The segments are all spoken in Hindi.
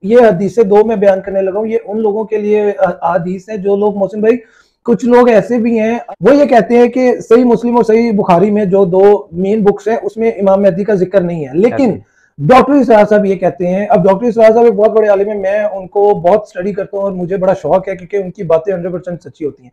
ये हदीसें दो मैं बयान करने लगा हूँ, ये उन लोगों के लिए हदीस है जो लोग, मोहसिन भाई कुछ लोग ऐसे भी हैं वो ये कहते हैं कि सही मुस्लिम और सही बुखारी में जो दो मेन बुक्स हैं उसमें इमाम मेहदी का जिक्र नहीं है, लेकिन डॉक्टर इसरार साहब ये कहते हैं। अब डॉक्टर इसरार साहब एक बहुत बड़े आलिम है, मैं उनको बहुत स्टडी करता हूँ और मुझे बड़ा शौक है क्योंकि उनकी बातें 100% सच्ची होती हैं।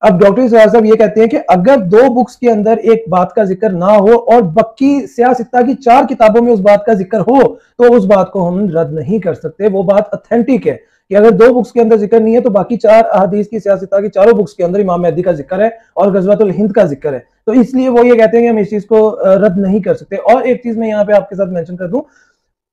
अब डॉक्टर इसरार साहब ये कहते हैं कि अगर दो बुक्स के अंदर एक बात का जिक्र ना हो और बाकी सियासत्ता की 4 किताबों में उस बात का जिक्र हो तो उस बात को हम रद्द नहीं कर सकते। वो बात ऑथेंटिक है कि अगर दो बुक्स के अंदर जिक्र नहीं है तो बाकी 4 अहादीस की सियासत्ता की चारों बुक्स के अंदर इमाम मेहदी का जिक्र है और गज़वातुल हिंद का जिक्र है, तो इसलिए वो ये कहते हैं कि हम इस चीज को रद्द नहीं कर सकते। और एक चीज मैं यहाँ पे आपके साथ मेंशन कर दूं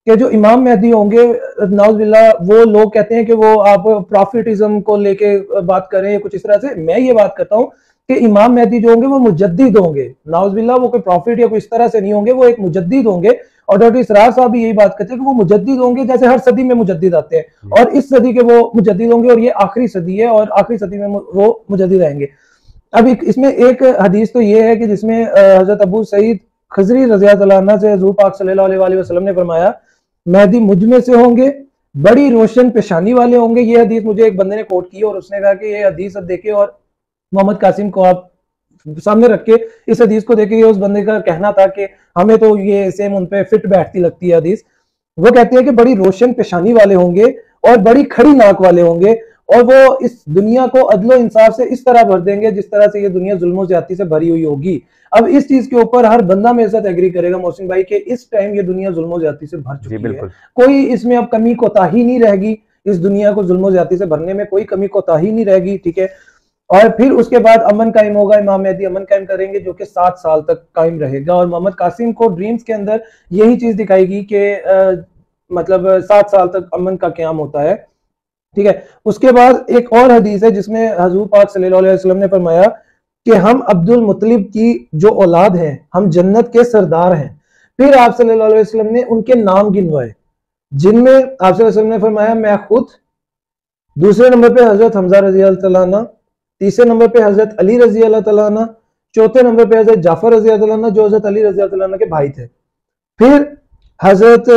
कि जो इमाम मेहदी होंगे नाउज़ुबिल्लाह, वो लोग कहते हैं कि वो आप प्रॉफिटिज्म को लेके बात करें कुछ इस तरह से। मैं ये बात करता हूँ कि इमाम मेहदी जो होंगे वो मुजद्दिद होंगे, नाउज़ुबिल्लाह वो कोई प्रॉफिट या कोई इस तरह से नहीं होंगे, वो एक मुजद्दिद होंगे। और डॉक्टर इसरार साहब भी यही बात करते हैं कि वो मुजद्दिद होंगे, जैसे हर सदी में मुजद्दिद आते हैं और इस सदी के वो मुजद्दिद होंगे और ये आखिरी सदी है और आखिरी सदी में वो मुजद्दिद आएंगे। अब इसमें एक हदीस तो ये है कि जिसमें हजरत अबू सईद खजरी रज़ियल्लाहु अन्हु से हुज़ूर पाक सल्लल्लाहु अलैहि वसल्लम ने फरमाया मेहदी मुझ में से होंगे, बड़ी रोशन पेशानी वाले होंगे। ये हदीस मुझे एक बंदे ने कोट की और उसने कहा कि ये हदीस अब देखिए, और मोहम्मद कासिम को आप सामने रख के इस हदीस को देखिए, उस बंदे का कहना था कि हमें तो ये सेम उन पे फिट बैठती लगती है हदीस। वो कहते हैं कि बड़ी रोशन पेशानी वाले होंगे और बड़ी खड़ी नाक वाले होंगे और वो इस दुनिया को अदलो इंसाफ से इस तरह भर देंगे जिस तरह से ये दुनिया जुल्म ज्यादती से भरी हुई होगी। अब इस चीज के ऊपर हर बंदा मेरे साथ एग्री करेगा मोहसिन भाई कि इस टाइम ये दुनिया जुल्म ज्यादती से भर चुकी है, कोई इसमें अब कमी कोताही नहीं रहेगी, इस दुनिया को जुल्म ज्यादती से भरने में कोई कमी कोताही नहीं रहेगी, ठीक है। और फिर उसके बाद अमन कायम होगा, इमाम मेहदी अमन कायम करेंगे जो कि 7 साल तक कायम रहेगा। और मोहम्मद कासिम को ड्रीम्स के अंदर यही चीज दिखाएगी कि मतलब 7 साल तक अमन का क़याम होता है, ठीक है। उसके बाद एक और हदीस है जिसमें हुज़ूर पाक सल्लल्लाहु अलैहि वसल्लम ने फरमाया कि हम अब्दुल मुत्तलिब की जो औलाद हैं हम जन्नत के सरदार हैं। फिर आप सल्लल्लाहु अलैहि वसल्लम ने उनके नाम गिनवाए जिनमें आप सल्लल्लाहु अलैहि वसल्लम ने फरमाया मैं खुद, दूसरे नंबर पे हजरत हमजा रजी अल्लाह तआला अन्हु, तीसरे नंबर पे हजरत अली रजी अल्लाह तआला अन्हु, चौथे नंबर पे हजरत जाफर रजी अल्लाह तआला अन्हु जो हजरत अली रजी अल्लाह तआला अन्हु के भाई थे। फिर हजरत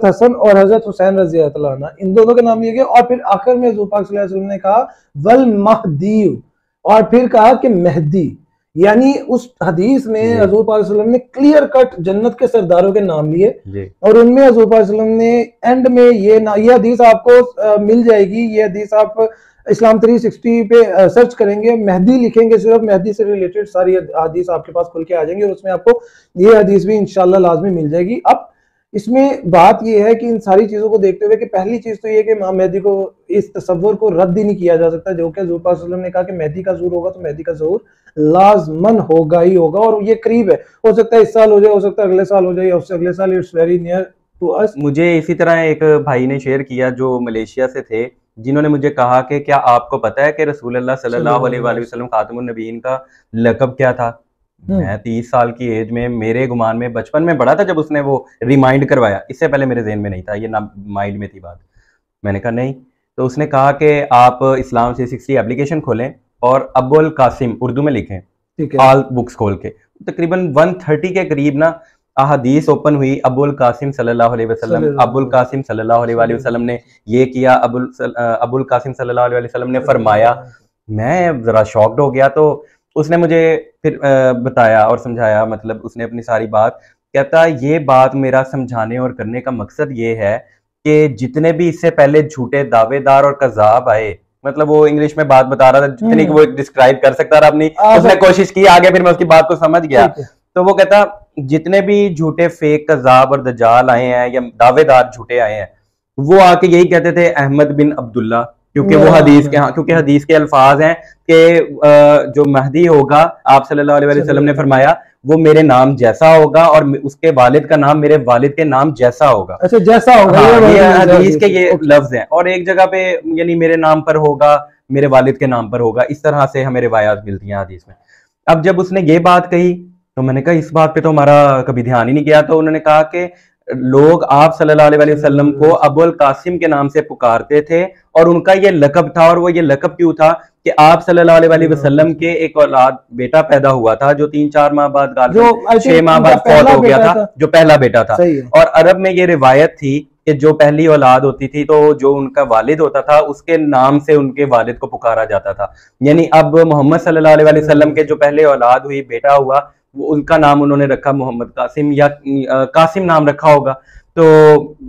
हसन और हजरत हुसैन रजी अल्लाह तआला अन्हु, इन दोनों के नाम लिए गए। और फिर आखिर में हुज़ूर पाक सल्लल्लाहु अलैहि वसल्लम ने कहा वल महदी, और फिर कहा कि मेहदी, यानी उस हदीस में हुज़ूर पाक सल्लल्लाहु अलैहि वसल्लम ने क्लियर कट जन्नत के सरदारों के नाम लिए और उनमें हुज़ूर पाक सल्लल्लाहु अलैहि वसल्लम ने एंड में ये हदीस आपको मिल जाएगी। ये हदीस आप इस्लाम 360 पे सर्च करेंगे, मेहदी लिखेंगे, सिर्फ मेहदी से रिलेटेड सारी हदीस आपके पास खुल के आ जाएंगी और उसमें आपको ये हदीस भी इंशाल्लाह लाजमी मिल जाएगी। अब इसमें बात यह है कि इन सारी चीजों को देखते हुए कि पहली चीज तो ये कि इमाम मेहदी को इस तस्वुर को रद्द ही नहीं किया जा सकता, जो कि हुज़ूर पाक सल्लल्लाहु अलैहि वसल्लम ने कहा कि मेहदी का ज़ुहूर होगा तो मेहदी का ज़ुहूर लाजमन होगा ही होगा और ये करीब है। हो सकता है इस साल हो जाए, हो सकता है अगले साल हो जाए, उससे अगले साल, it's very near to us. मुझे इसी तरह एक भाई ने शेयर किया जो मलेशिया से थे, जिन्होंने मुझे कहा कि क्या आपको पता है कि रसूलुल्लाह सल्लल्लाहु अलैहि वसल्लम खातमुन नबीयीन का लक़ब क्या था। मैं 30 साल की एज में, मेरे गुमान में बचपन में पढ़ा था जब उसने वो रिमाइंड करवाया, इससे पहले मेरे ज़हन में नहीं था, ये ना माइंड में थी बात। मैंने कहा नहीं, तो उसने कहा कि आप इस्लाम 360 एप्लीकेशन खोलें और अबुल कासिम उर्दू में लिखें ऑल बुक्स खोल के, तकरीबन 130 के करीब ना अहादीस ओपन हुई। अबुल कासिम सल्लल्लाहु अलैहि वसल्लम, अबुल कासिम सल्लल्लाहु अलैहि वसल्लम ने ये किया, अबुल कासिम सल्लल्लाहु अलैहि वसल्लम ने फरमाया। मैं जरा शॉक्ड हो गया, तो उसने मुझे फिर बताया और समझाया, मतलब उसने अपनी सारी बात, कहता ये बात मेरा समझाने और करने का मकसद ये है कि जितने भी इससे पहले झूठे दावेदार और कज़ाब आए, मतलब वो इंग्लिश में बात बता रहा था जितनी कि वो डिस्क्राइब कर सकता था अपनी, उसने कोशिश की, आगे फिर मैं उसकी बात को समझ गया। तो वो कहता जितने भी झूठे फेक कज़ाब और दज्जाल आए हैं या दावेदार झूठे आए हैं, वो आके यही कहते थे अहमद बिन अब्दुल्ला, क्योंकि वो हदीस के, हाँ, क्योंकि हदीस के अल्फाज हैं कि जो महदी होगा, आप सल्लल्लाहु अलैहि वसल्लम ने फरमाया वो मेरे नाम जैसा होगा और उसके वालिद का नाम मेरे वालिद के नाम जैसा होगा। अच्छा, जैसा होगा, हाँ, ये हदीस के ये लफ्ज हैं। और एक जगह पे यानी मेरे नाम पर होगा, मेरे वालिद के नाम पर होगा, इस तरह से हमें रिवायात मिलती हैं हदीस में। अब जब उसने ये बात कही तो मैंने कहा इस बात पे तो हमारा कभी ध्यान ही नहीं गया। तो उन्होंने कहा कि लोग आप सल्लल्लाहु अलैहि वसल्लम को अबुल कासिम के नाम से पुकारते थे और उनका ये लक़ब था। और वो ये लक़ब क्यों था कि आप सल्लल्लाहु अलैहि वसल्लम के एक औलाद बेटा पैदा हुआ था जो 3-4 माह बाद, 6 माह बाद फौत हो गया था, जो पहला बेटा था। और अरब में ये रिवायत थी कि जो पहली औलाद होती थी तो जो उनका वालिद होता था उसके नाम से उनके वालिद को पुकारा जाता था। यानी अब मोहम्मद सल्लल्लाहु अलैहि वसल्लम के जो पहले औलाद हुई, बेटा हुआ, वो उनका नाम उन्होंने रखा मोहम्मद कासिम, या कासिम नाम रखा होगा। तो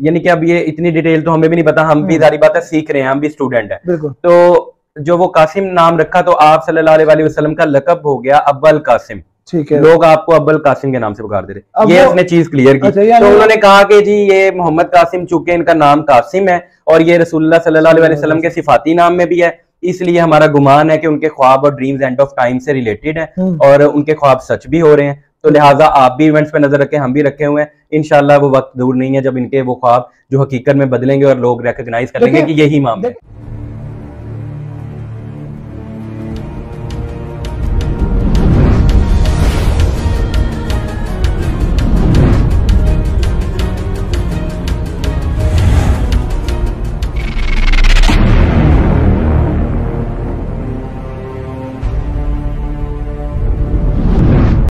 यानी कि अब ये इतनी डिटेल तो हमें भी नहीं पता, हम भी सारी बातें सीख रहे हैं, हम भी स्टूडेंट हैं। तो जो वो कासिम नाम रखा, तो आप सल्लल्लाहु अलैहि वसल्लम का लकब हो गया अव्वल कासिम। ठीक है, लोग आपको अव्वल कासिम के नाम से पुकार दे रहे, ये उसने चीज क्लियर की। अच्छा, तो उन्होंने कहा कि जी ये मोहम्मद कासिम, चूंकि इनका नाम कासिम है और ये रसूलुल्लाह सल्लल्लाहु अलैहि वसल्लम के सिफाती नाम में भी है, इसलिए हमारा गुमान है कि उनके ख्वाब और ड्रीम्स एंड ऑफ टाइम से रिलेटेड है और उनके ख्वाब सच भी हो रहे हैं। तो लिहाजा आप भी इवेंट्स पे नजर रखें, हम भी रखे हुए हैं। इंशाल्लाह वो वक्त दूर नहीं है जब इनके वो ख्वाब जो हकीकत में बदलेंगे और लोग रिकॉग्नाइज करेंगे कि यही मामला है।